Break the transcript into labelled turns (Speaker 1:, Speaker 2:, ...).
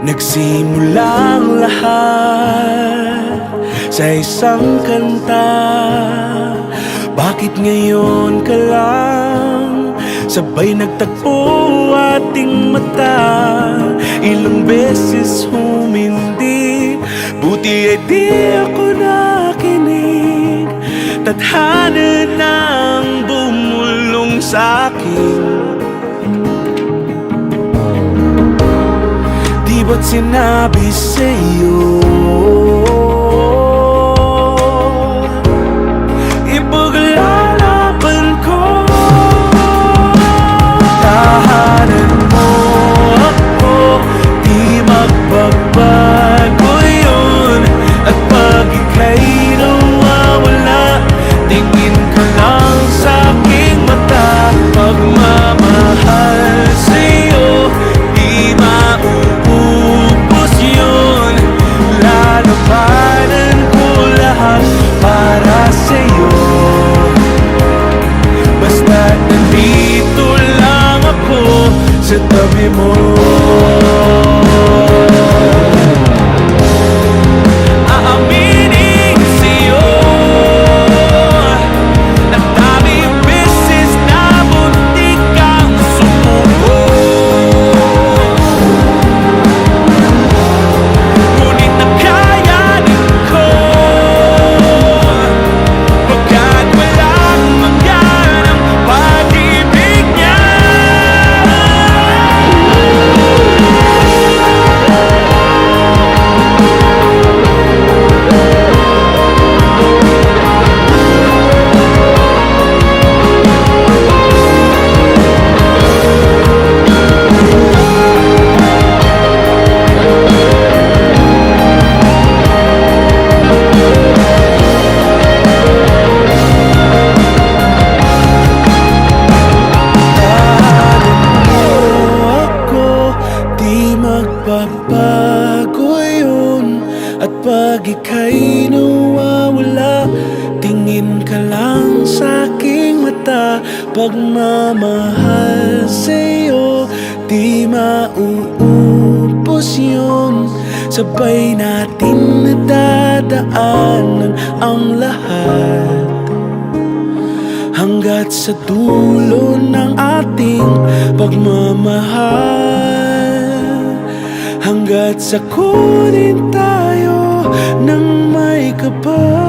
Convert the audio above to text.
Speaker 1: Nagsimulang lahat sa isang kanta. Bakit ngayon ka lang sabay nagtagpo ating mata? Ilang beses humindi, buti ay di ako nakinig. Tadhana nang bumulong sa'kin. Di ba't sinabi sa'yo ipaglalaban ko? Tahanan mo ako, di magbabago yun. At pag ika'y nawawala, tingin ka lang sa'king mata. Pagmamahal sa'yo, di mauubos yun. Lalabanan ko lahat para sa'yo. Basta't nandito lang ako sa tabi mo. Aaminin sa'yo, ang daming beses na muntik kang sumuko. Ngunit nakayanin ko, pagkat walang mangyan ang pag-ibig niya. Magbabago yun. At pag ika'y nawawala, tingin ka lang sa'king mata. Pagmamahal sa'yo, di mauubos yun. Sabay natin nadadaanan ang lahat, hanggat sa dulo ng ating pagmamahal. Hanggat sa kunin tayo ng may kapal.